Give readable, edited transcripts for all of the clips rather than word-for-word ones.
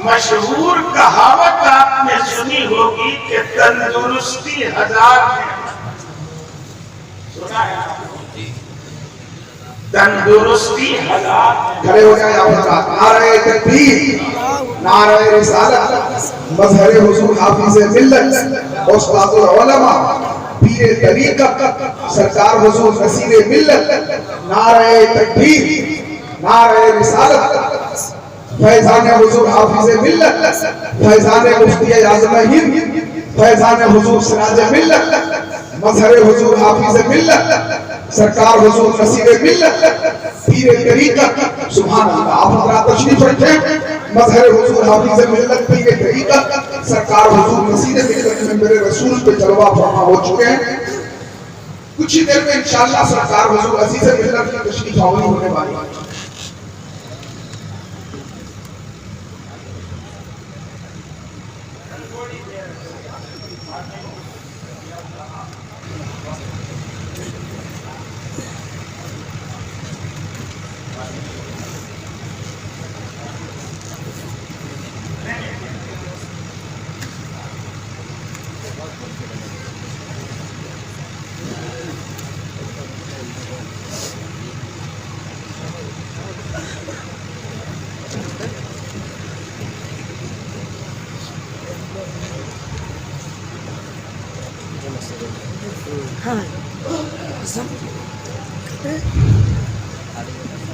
مشہور کہاوت آپ نے سنی ہوگی کہ تندرستی 1000 نعمت. سنا ہے تندرستی 1000. کھڑے ہو جائیں آپ حضرات. نعرہ تکبیر، نعرہ رسالت، مظہر حضور حافظ ملت، استاد العلماء، پیر طریقت، سرکار حضور نصیر ملت. نعرہ تکبیر، نعرہ رسالت، فیضان حضور حافظ ملت، فیضان مفتی اعظم ہند، فیضان حضور سراج ملت، مظہر حضور حافظ ملت، سرکار حضور نصیر ملت، پیر طریقت. سبحان اللہ. آپ حضرات تشریف رکھیں. مظہر حضور حافظ ملت، پیر طریقت، سرکار حضور نصیر ملت میں میرے رسول پہ جلوہ فرما ہو چکے ہیں. کچھ ہی دیر میں انشاءاللہ سرکار حضور عزیز ملت کی تشریف آوری ہونے والی ہے.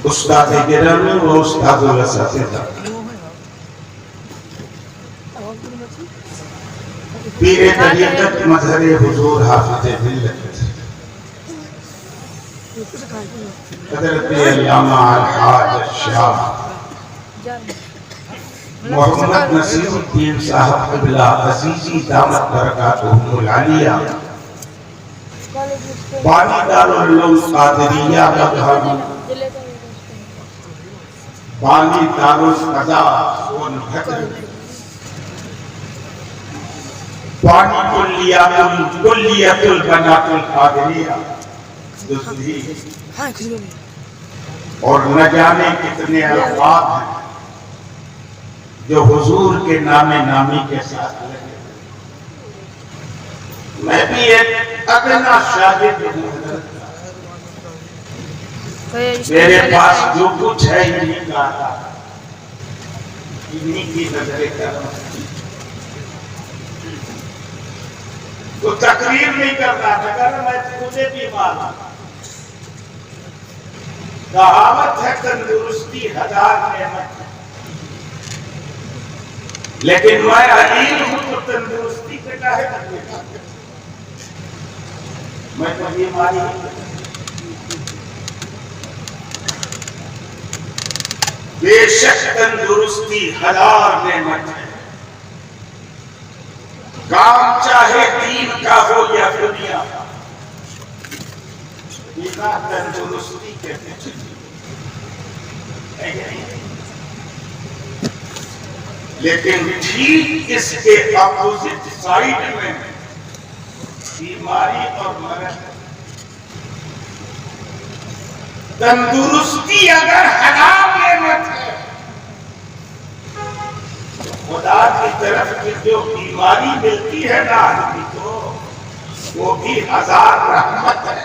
استاد گرامی و استاد الاساتذہ، پیر طریقت مظہر حضور حافظ ملت، حضرت علامہ الحاج الشاہ محمد نصیر الدین صاحب قبلہ عزیزی دامت برکاتہم العالیہ، بانی دارالعلوم قادریہ مدھر، بانی دارالقضاء والحکم، بانی کلیت البنات القادریہ دزلی، اور نہ جانے کتنے الفاظ ہیں جو حضور کے نام نامی کے ساتھ لگے. میں بھی ایک ادنا شاگرد ہوں. میرے پاس جو کچھ ہے انہی کا تھا، انہی کی نظر کرم. تو تقریر نہیں کرنا تھا، کرنا میں مجھے بیمار ہوں. کہاوت ہے تندرستی 1000 نعمت، لیکن میں علیل ہوں تو تندرستی پہ کاہے تکلیف کرتا؟ میں تو بیماری ہوں. بے شک تندرستی 1000 نعمت ہے. کام چاہے دین کا ہو یا دنیا کا، بنا تندرستی کے کچھ نہیں. لیکن ٹھیک اس کے اپوزٹ سائیڈ میں بیماری اور مرض. تندرستی اگر حلال نعمت ہے، خدا کی طرف کی جو بیماری ملتی ہے نا آدمی کو، وہ بھی 1000 رحمت ہے.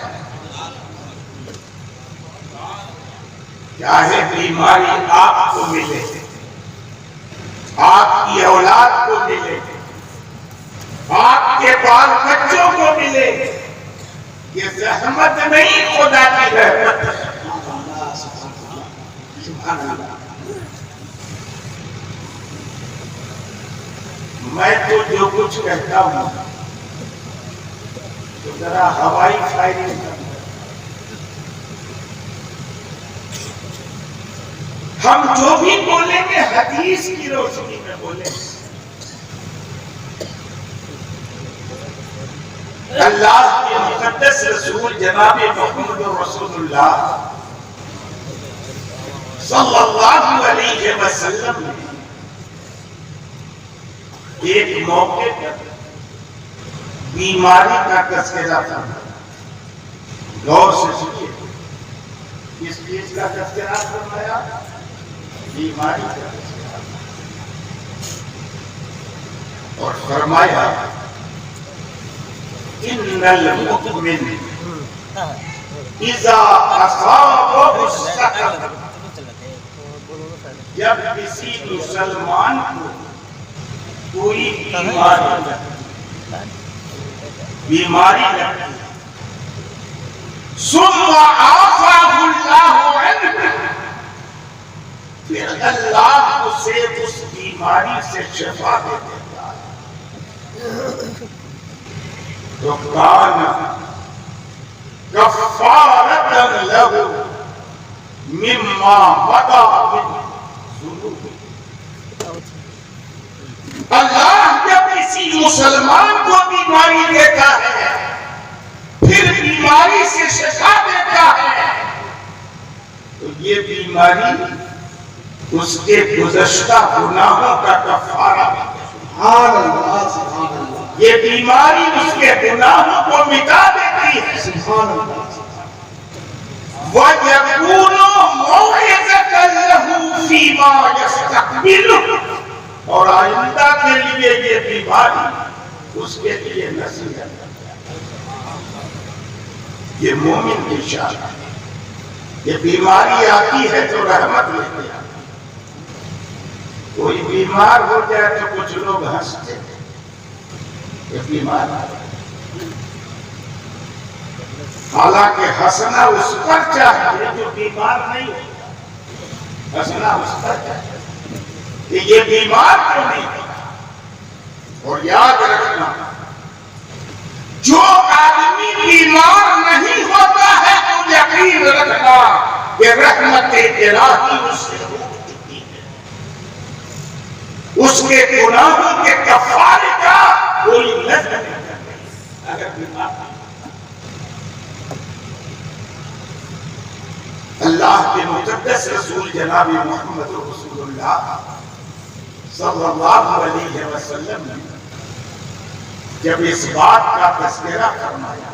چاہے بیماری آپ کو ملے، آپ کی اولاد کو ملے، آپ کے بال بچوں کو ملے، یہ زحمت نہیں، خدا کی رحمت ہے. میں تو جو کچھ کہتا ہوں تو ذرا ہوائی فائرنگ کرتا. ہم جو بھی بولیں گے حدیث کی روشنی میں بولیں گے. اللہ کے مقدس رسول جناب محمد رسول اللہ صلی اللہ علیہ وسلم نے ایک موقع پر بیماری کا تذکرہ فرمایا. غور سے سنیے، کس چیز کا تذکرہ فرمایا؟ بیماری کا تذکرہ. اور فرمایا ان المؤمن اذا اصابه السقط، جب کسی مسلمان کو کوئی بیماری لگتی ثم عافاه اللہ عنہ، پھر اللہ اسے اس بیماری سے شفا دے دیتا ہے، تو کان کفارۃ لہ مما مضی من ذنوب۔ اللہ جب کسی مسلمان کو بیماری دیتا ہے پھر بیماری سے شفا دیتا ہے، تو یہ بیماری اس کے گزشتہ گناہوں کا کفارہ ہے۔ سبحان اللہ سبحان اللہ، یہ بیماری اس کے گناہوں کو مٹا دیتی ہے۔ سبحان اللہ۔ وَيَكُونُ مَوْعِظَةً لَهُ فِيمَا يَسْتَقْبِلُ، اور آئندہ کے لیے یہ بیماری اس کے لیے نصیحت ہے۔ یہ مومن کی شان ہے۔ یہ بیماری آتی ہے تو رحمت لے کے آتی ہے۔ کوئی بیمار ہو جائے تو کچھ لوگ ہنستے ہیں، یہ بیمار ہے۔ حالانکہ ہنسنا اس پر چاہیے جو بیمار نہیں ہوتا، ہنسنا اس پر چاہیے کہ یہ بیمار کیوں نہیں ہوتا۔ اور یاد رکھنا، جو آدمی بیمار نہیں ہوتا ہے تو یقین رکھنا کہ رحمت الہی اس سے روک چکی ہے، اس کے گناہوں کے کفارے کا کوئی لفظ نہیں کرتا اگر بیمار نہیں۔ اللہ کے مقدس رسول جناب محمد رسول اللہ صلی اللہ علیہ وسلم نے جب اس بات کا تذکرہ فرمایا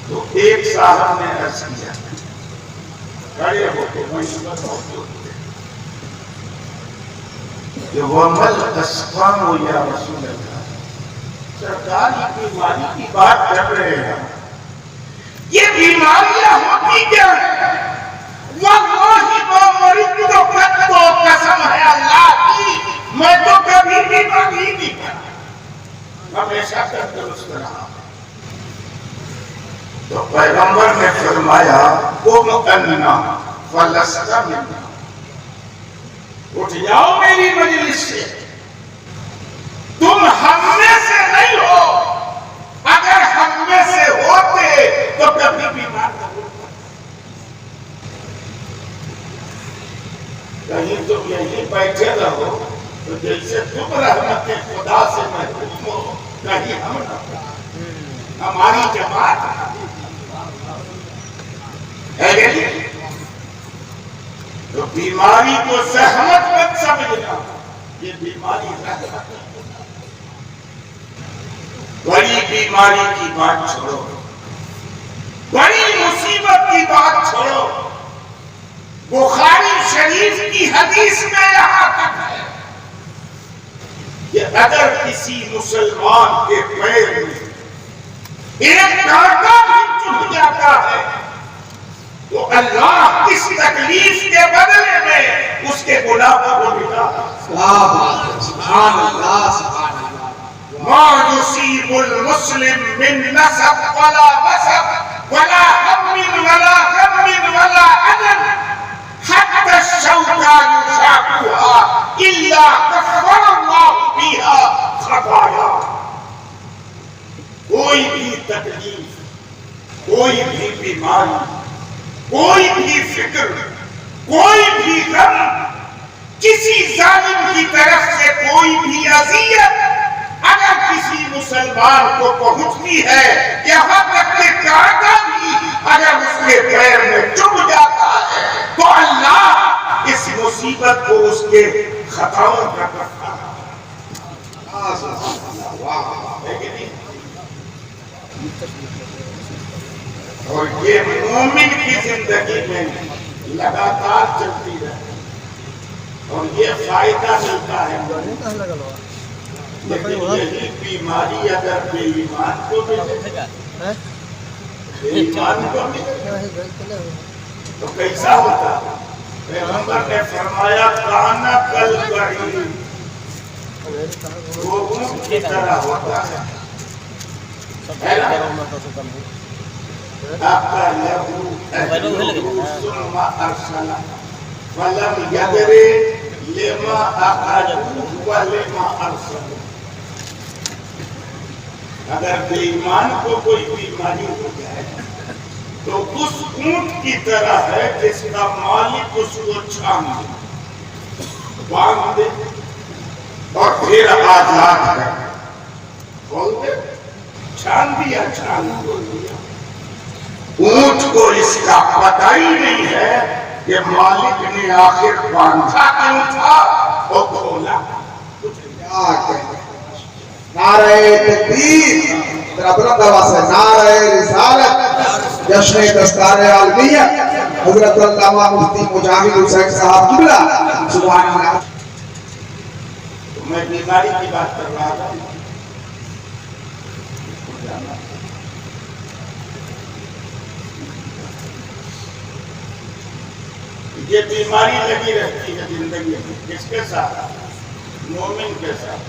تو ایک صاحب نے عرض کیا، کھڑے ہو کے مشورہ موجود تھے کہ وَمَلْ أَسْقَامُ يَا رسول اللہ، سرکار یہ بیماری کی بات کر رہے ہیں، یہ بیماریاں ہوتی کیا ہیں؟ واللہ ما مرضت قط، قسم ہے اللہ کی میں تو کبھی بیمار ہی نہیں پڑا، ہمیشہ تندرست رہا۔ تو پیغمبر نے فرمایا قم عنا فلست منا، اٹھ جاؤ میری مجلس سے، تم ہم میں سے نہیں ہو، اگر ہم میں سے ہوتے تو کبھی بیمار نہ ہوتا۔ کہیں تم یہیں بیٹھے رہو تو جیسے تم رحمت خدا سے محروم ہو، کہیں ہم نہ ہو، ہماری جماعت ہے نہیں۔ تو بیماری کو زحمت مت سمجھنا، یہ بیماری رحمت ہے۔ بڑی بیماری کی بات چھوڑو، بڑی مصیبت کی بات چھوڑو، بخاری شریف کی حدیث میں یہاں تک ہے کہ اگر کسی مسلمان کے پیر میں ایک کانٹا بھی چبھ جاتا ہے تو اللہ اس تکلیف کے بدلے میں اس کے گناہوں کو مٹا دیتا ہے۔ سبحان اللہ سبحان اللہ۔ ما يصيب المسلم من نصب ولا وصب ولا هم ولا غم ولا أذى حتى الشوكة يشاكها إلا كفر الله بها خطايا۔ کوئی بھی تکلیف، کوئی بھی بیماری، کوئی بھی فکر، کوئی بھی غم، کسی ظالم کی طرف سے کوئی بھی اذیت اگر کسی مسلمان کو پہنچتی ہے، یہاں تک کہ کانٹا بھی اگر اس کے پیر میں چبھ جاتا ہے تو اللہ اس مصیبت کو اس کے خطاؤں کا کفارہ ہے کہ نہیں؟ اور یہ مومن کی زندگی میں لگاتار چلتی رہے اور یہ فائدہ ملتا ہے لیکن یہی بیماری اگر بے ایمان کو ملے، بے ایمان کو ملے تو کیسا ہوتا؟ پیغمبر نے فرمایا کانا کل بعیر، وہ اونٹ کی طرح ہوتا ہے، آپ لہو ثم ارسل فلم یدری لما اخرجہ ولما ارسل۔ اگر بے ایمان کو کوئی بیماری ہو جائے تو اس اونٹ کی طرح ہے جس کا مالک اس کو چھان دے، باندھ دے اور پھر آزاد کر کھول دے، چھان دیا، چھان کھول دیا۔ اونٹ کو اس کا پتہ ہی نہیں ہے کہ مالک نے آخر باندھا کیوں تھا اور کھولا۔ کیا کہتے ہیں؟ نعرہ تکبیر، ذرا بلند آواز سے نعرہ رسالت، جشن دستار عالمیت، حضرت علامہ مفتی مجاہد حسین صاحب قبلہ، سبحان اللہ۔ میں بیماری کی بات کر رہا تھا، یہ بیماری لگی رہتی ہے زندگی میں، کس کے ساتھ؟ مومن کے ساتھ۔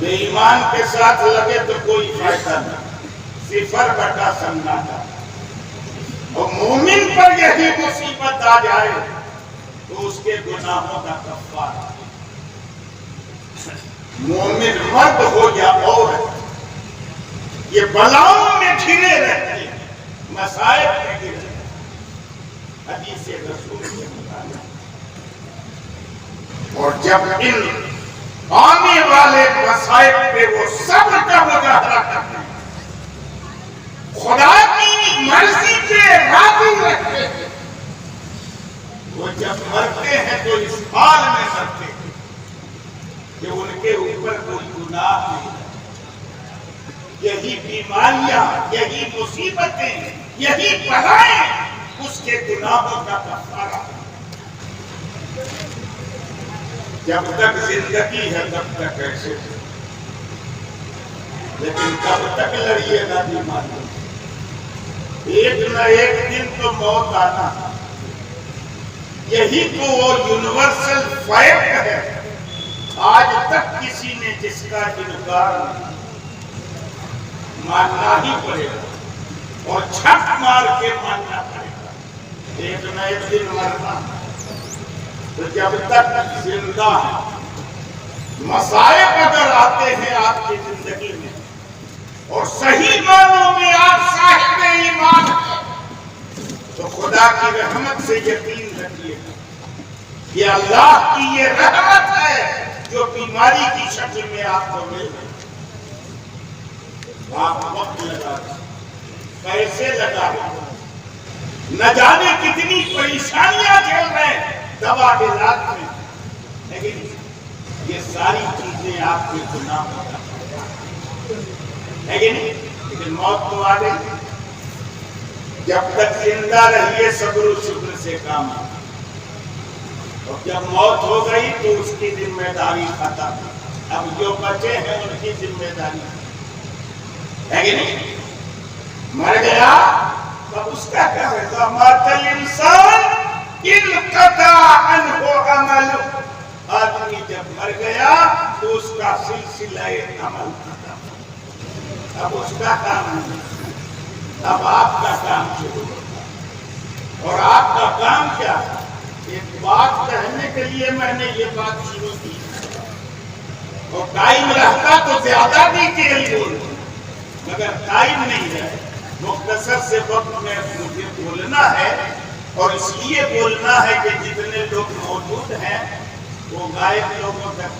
بے ایمان کے ساتھ لگے تو کوئی فائدہ نہیں، 0 سناٹا۔ اور مومن پر یہی مصیبت آ جائے تو اس کے گناہوں کا کفارہ۔ مومن مرد ہو یا عورت، یہ بلاؤں میں گھرے رہتے ہیں، مصائب میں گھرے رہتے ہیں۔ حدیث رسول کے مطابق، اور جب ان آنے والے مصائب پہ وہ صبر کا مظاہرہ کرتے ہیں، خدا کی مرضی پہ راضی رہتے ہیں، وہ جب مرتے ہیں تو اس حال میں مرتے ہیں کہ ان کے اوپر کوئی گناہ نہیں ہے۔ یہی بیماریاں، یہی مصیبتیں، یہی بلائیں اس کے گناہوں کا کفارہ۔ جب تک زندگی ہے تب تک ایسے، لیکن کب تک لڑیے گا بیماری؟ ایک نہ ایک دن تو موت آنا، یہی تو وہ یونیورسل فیکٹ ہے۔ آج تک کسی نے جس کا انکار نہیں، ماننا ہی پڑے گا اور چھک مار کے ماننا پڑے گا، ایک نہ ایک دن مرنا۔ تو جب تک زندہ ہے، مصائب اگر آتے ہیں آپ کی زندگی میں اور صحیح معنوں میں آپ صاحب ایمان ہیں، تو خدا کی رحمت سے یقین رکھیے یہ اللہ کی یہ رحمت ہے جو بیماری کی شکل میں آپ کو مل رہی۔ آپ وقت لگا رہے، پیسے لگا رہے، نہ جانے کتنی پریشانیاں جھیل رہے ہیں دوا علاج میں، لیکن یہ ساری چیزیں آپ کے گناہوں کا ہے کہ نہیں؟ لیکن موت تو آ گئی۔ جب تک زندہ رہیے صبر و شکر سے کام ہے، اور جب موت ہو گئی تو اس کی ذمہ داری ختم۔ اب جو بچے ہیں ان کی ذمہ داری ہے کہ نہیں؟ مر گیا اب اس کا کیا ہے؟ مات الانسان انقطع عنہ عمل۔ آدمی جب مر گیا تو اس کا سلسلہ عمل ختم، اب اس کا کام نہیں، اب آپ کا کام شروع ہوگا۔ اور آپ کا کام کیا ہے؟ ایک بات کہنے کے لیے میں نے یہ بات شروع کی، اور ٹائم رہتا تو زیادہ ڈیٹیل بولوں، مگر ٹائم نہیں ہے، مختصر سے وقت میں مجھے بولنا ہے، اور اس لیے بولنا ہے کہ جتنے لوگ موجود ہیں وہ غائب لوگوں تک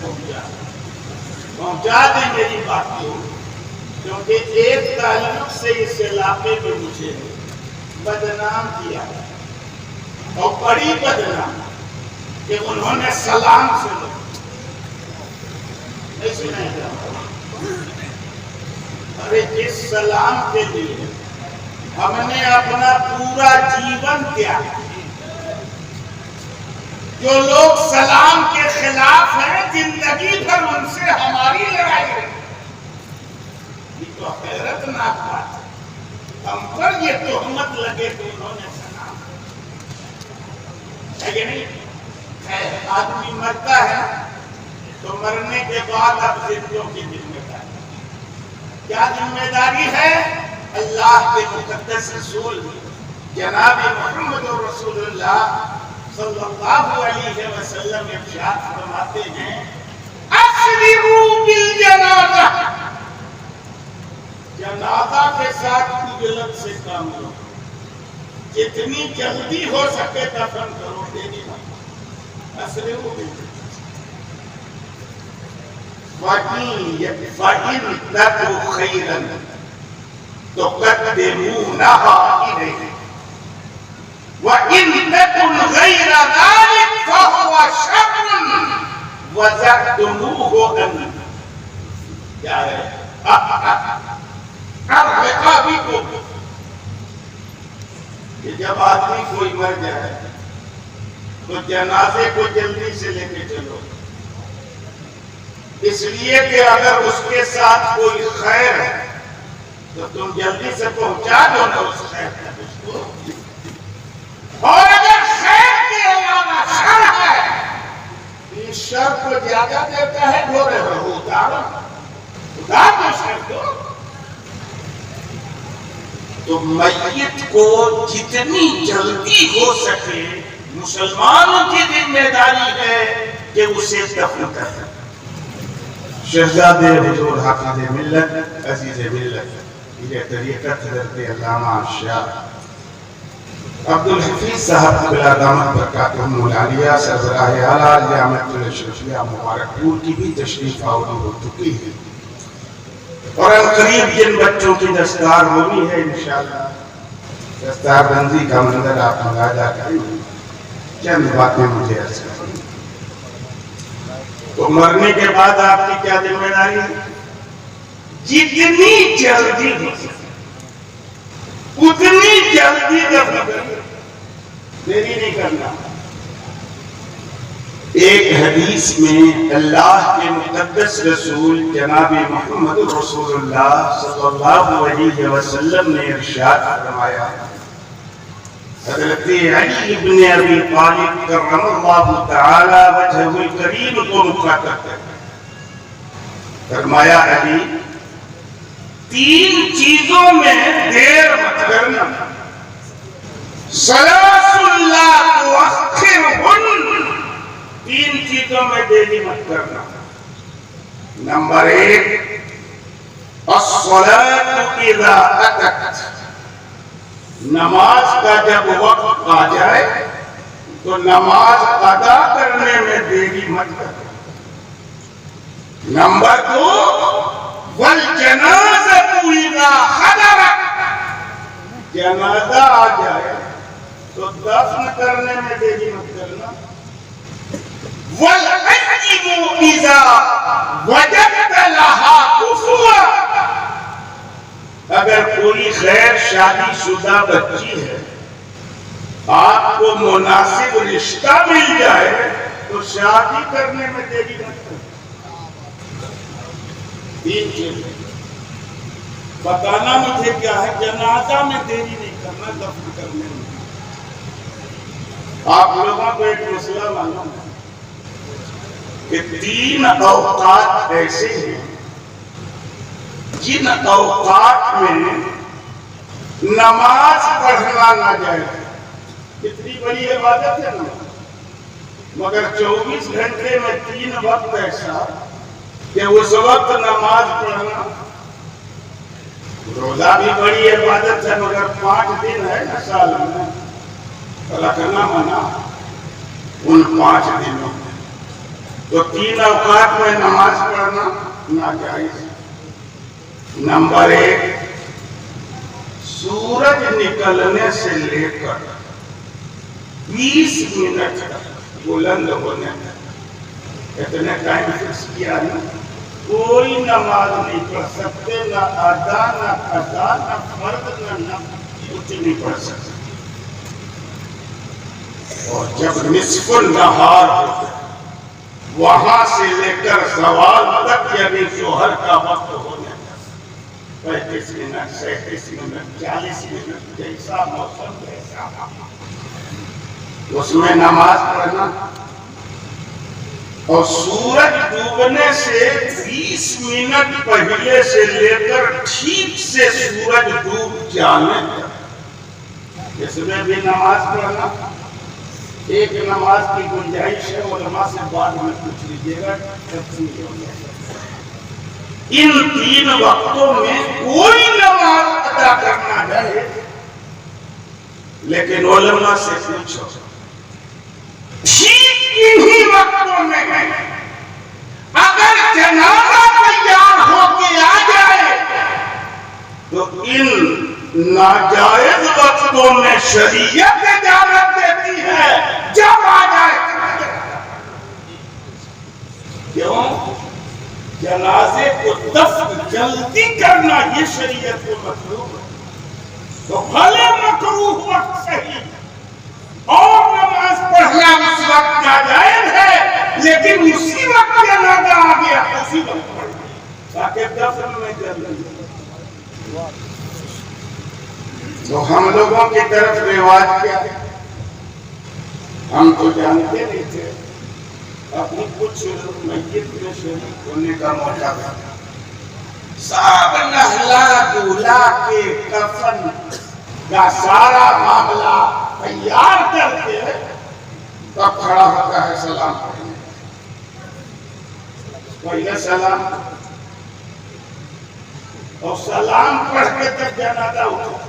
پہنچا دیں میری بات کو، کیونکہ ایک تعلق سے اس علاقے میں مجھے بدنام کیا اور بڑی بدنام کہ انہوں نے سلام سنا، نہیں سنا کیا؟ ارے جس سلام کے لیے ہم نے اپنا پورا جیون دیا، جو لوگ سلام کے خلاف ہیں زندگی بھر ان سے ہماری لڑائی مرتا ہے تو مرنے کے بعد اب زندوں کی ذمہ داری کیا ذمہ داری ہے؟ اللہ کے مقدس رسول جناب محمد رسول اللہ صلی اللہ علیہ وسلم ارشاد فرماتے ہیں اسرعوا بالجنازہ، جنازہ کے ساتھ عجلت سے کام لو، جتنی جلدی ہو سکے دفن کرو، دیری مت۔ اسرعوا بالجنازہ فَإِن تَكُ خَيْرًا تُقَدِّمُونَهَا إِلَيْهِ وَإِن تَكُنْ غَيْرَ ذَلِكَ فَهُوَ شَرٌّ وَزَدْتُمُوهُ أَنْ کیا ہے ارحقابی کو کہ جب آدمی کوئی مر جائے تو جنازے کو جلدی سے لے کے چلو، اس لیے کہ اگر اس کے ساتھ کوئی خیر ہے تو تم جلدی سے پہنچا دو نا اس خیر تک اس کو، اور اگر خیر کے علاوہ شر ہے اس شر کو زیادہ دیتا ہے ڈھورے رہو اتار دو شر کو۔ تو میت کو جتنی جلدی ہو سکے مسلمانوں کی ذمہ داری ہے کہ اسے دفن کریں۔ شہزادے حضور حافظ ملت عزیز ملت یہ طریقت حضرت علامہ شاہ عبدالحفیظ صاحب بلا دامت برکاتہم العالیہ سربراہ اعلیٰ جامعۃ الاشرفیہ مبارک پور کی بھی تشریف آوری ہو چکی ہے، اور قریب جن بچوں کی دستار ہونی ہے انشاءاللہ دستار بندی کا منظر آپ مشاہدہ کریں، چند باتیں مجھے عرض کریں۔ تو مرنے کے بعد آپ کی کیا ذمہ داری ہے؟ جتنی جلدی ہو سکے اتنی جلدی دفن کرنا، دیری نہیں کرنا۔ ایک حدیث میں اللہ کے مقدس رسول جناب محمد رسول اللہ صلی اللہ علیہ وسلم نے ارشاد فرمایا، حضرت علی بن ابی طالب کرم اللہ تعالی وجہہ الکریم کو مخاطب کرتے فرمایا علی تین چیزوں میں دیر مت کرنا، ثلاث لا تؤخرہن، تین چیزوں میں دیری مت کرنا۔ نمبر ایک الصلاة اذا اتت، نماز کا جب وقت آ جائے تو نماز ادا کرنے میں دیری مت کرنا۔ نمبر دو والجنازة اذا حضرت، جنازہ آ جائے تو دفن کرنے میں دیری مت کرنا۔ والعجب اذا وجدت لها كفوا، اگر کوئی غیر شادی شدہ بچی ہے آپ کو مناسب رشتہ مل جائے تو شادی کرنے میں دیری مت کرنا۔ تین چیزیں بتانا مجھے کیا ہے، جنازہ میں دیری نہیں کرنا، دفن کرنے میں۔ آپ لوگوں کو ایک مسئلہ معلوم ہے کہ تین اوقات ایسے ہیں جن اوقات میں نماز پڑھنا ناجائز ہے۔ کتنی بڑی عبادت ہے نماز، مگر 24 گھنٹے میں تین وقت ایسا کہ اس وقت نماز پڑھنا، روزہ بھی بڑی عبادت ہے مگر 5 دن ہے نا سال میں رکھنا منع، ان 5 دنوں میں تو تین اوقات میں نماز پڑھنا ناجائز ہے۔ نمبر ایک سورج نکلنے سے لے کر 20 منٹ بلند ہونے تک، اتنے ٹائم فکس کیا نا، کوئی نماز نہیں پڑھ سکتے، نہ ادا نہ قضا نہ فرض نہ نفل، کچھ نہیں پڑھ سکتے۔ اور جب نصف النہار ہوتا ہے وہاں سے لے کر زوال تک یعنی ظہر کا وقت ہونے تک 35 منٹ 37 منٹ 40 منٹ جیسا موسم ویسا اس میں نماز پڑھنا۔ اور سورج ڈوبنے سے 20 منٹ پہلے سے لے کر ٹھیک سے سورج ڈوب جانے تک اس میں بھی نماز پڑھنا ایک نماز کی گنجائش ہے، علماء سے بعد میں پوچھ لیجیے گا تفصیل ہو جائے۔ ان 3 وقتوں میں کوئی نماز ادا کرنا ہے، لیکن علماء سے پوچھو ٹھیک انہی وقتوں میں اگر جنازہ تیار ہو کے آ جائے تو ان ناجائز وقتوں میں شریعت اجازت دیتی ہے جب آ جائے۔ کیوں؟ جنازے کو دفن جلدی کرنا یہ شریعت کو مطلوب ہے، تو بھلے مکروہ وقت صحیح اور نماز پڑھنا اس وقت ناجائز ہے، لیکن اسی وقت جنازہ آ گیا تو اسی وقت پڑھنا تاکہ دفن میں جلدی۔ تو ہم لوگوں کی طرف رواج کیا ہے؟ ہم تو جانتے نہیں تھے، اپنی کچھ میت میں شریک ہونے کا موقع تھا، سب نہلا دھلا کے کفن کا سارا معاملہ تیار کر کے تب کھڑا ہوتا ہے سلام پڑھنے۔ پہلے سلام اور سلام پڑھ کے تک جنازہ اٹھا۔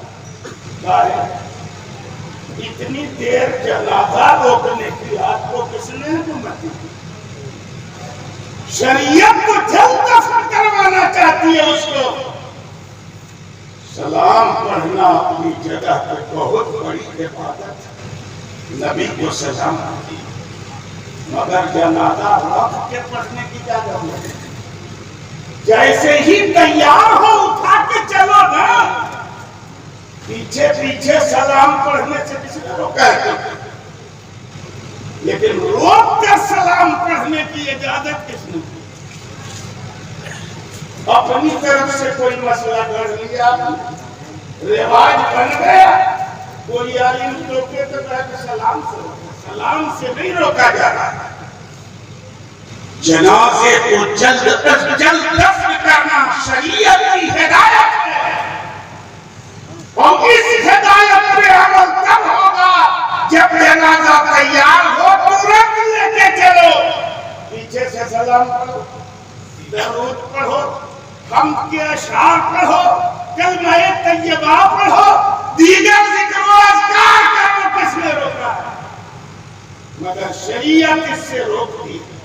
اتنی دیر جنازہ روکنے کی آپ کو کس نے حکومت دی؟ شریعت کو جلد دفن کروانا چاہتی ہے اس کو۔ سلام پڑھنا اپنی جگہ پہ بہت بڑی عبادت ہے، نبی کو سلام دی، مگر جنازہ رکھ کے پڑھنے کی اجازت نہیں۔ جیسے ہی تیار ہو اٹھا کے چلو نا، پیچھے پیچھے سلام پڑھنے سے کسی نے روکا ہے؟ لیکن روک کر سلام پڑھنے کی اجازت کس نے دی؟ اپنی طرف سے کوئی مسئلہ کر لیا، رواج بن گیا، کوئی عالم روکے تو کہتے سلام سے روکا، سلام سے نہیں روکا جا رہا۔ جنازے کو جلد از جلد دفن کرنا شریعت کی ہدایت ہے، اور اس ہدایت پہ عمل تب ہوگا جب جنازہ تیار ہو ترنت لے کے چلو، پیچھے سے سلام پڑھو، درود پڑھو، حمد کے اشعار پڑھو، کلمہ طیبہ پڑھو، دیگر ذکر و اذکار کرو، کس نے روکا ہے؟ مگر شریعت اس سے روکتی ہے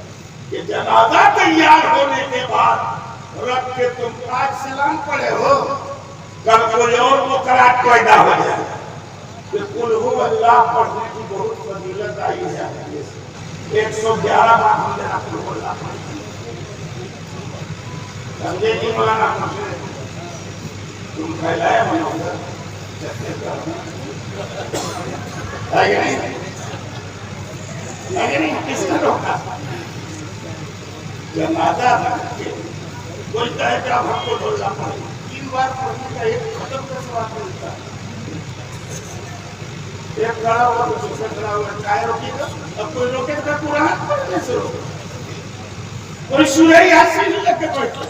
کہ جنازہ تیار ہونے کے بعد رکھ کے تم آج سلام پڑھے ہو، کل کوئی اور مقررات پیدا ہو جائے کہ قل هو اللہ پڑھنے کی بہت فضیلت آئی ہے، 111 بار ہم نے قل هو اللہ پڑھی۔ سمجھے نہیں مولانا مجھے تم پھیلائے منوگر چکے کرنا ہے نہیں؟ کس نے روکا؟ جنازہ رکھ کے کوئی کہے کہ اب ہم کو اللہ پڑھیں، 3 بار پڑھنے کا ایک ختم کا سواب ملتا ہے۔ ایک کھڑا ہوا تو دوسرا کھڑا ہوا، چاہے روکے گا، اب کوئی روکے گا قرآن پڑھنے سے روکے، کوئی سورہ یاسین لے کے پڑھتا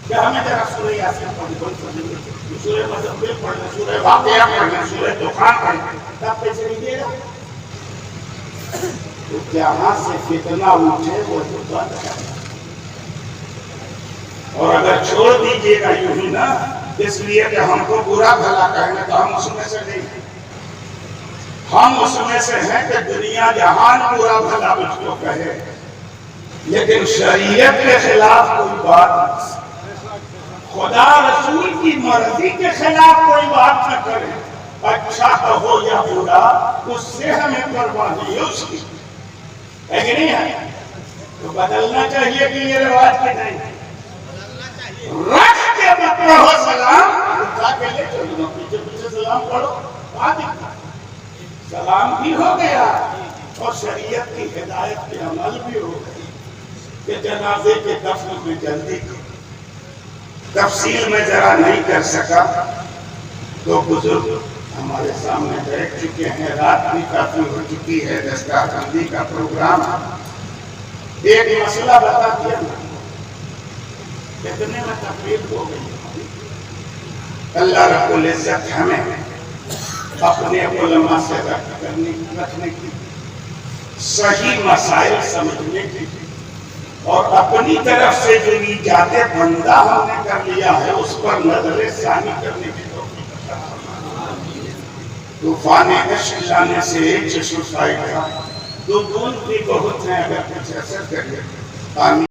کہ ہمیں ذرا سورہ یاسین پڑھنے، کوئی پڑھنے، سورہ مزمل پڑھنے، سورہ واقعہ پڑھنے، سورہ دخان پڑھنے، تب پیسے نہیں دے گا۔ تو جہاں سے فتنہ اٹھے وہ بند کرنا، اور اگر چھوڑ دیجئے گا یوں ہی نا اس لیے کہ ہم کو برا بھلا کہیں گے تو ہم اس میں سے نہیں، ہم اس میں سے ہیں کہ دنیا جہان برا بھلا مجھ کو کہے، لیکن شریعت کے خلاف کوئی بات نہیں، خدا رسول کی مرضی کے خلاف کوئی بات نہ کرے، اچھا ہو یا برا اس سے ہمیں پرواہ نہیں ہے اس کی، ہے کہ نہیں ہے؟ تو بدلنا چاہیے کہ یہ رواج کی نہیں، رکھ کے مت پڑھو سلام، اٹھا کے لے چلو، پیچھے پیچھے سلام پڑھو، سلام بھی ہو گیا اور شریعت کی ہدایت پہ عمل بھی ہو گئی کہ جنازے کے دفن میں جلدی کرو۔ تفصیل میں ذرا نہیں کر سکا، تو بزرگ ہمارے سامنے بیٹھ چکے ہیں، رات بھی کافی ہو چکی ہے، دستار بندی کا پروگرام ایک مسئلہ بتا دیا نا، اتنے میں تقریر ہو گئی۔ اللہ رب العزت ہمیں اپنے علماء سے رکھنے کی، صحیح مسائل سمجھنے کی، اور اپنی طرف سے جو ایجاد بندہ ہم نے کر لیا ہے اس پر نظر ثانی کرنے کی توفیق عطا فرمائے۔ طوفان عشق لانے سے چشم فائدہ، دو بوند بھی بہت ہیں اگر کچھ اثر کریے۔ آمین۔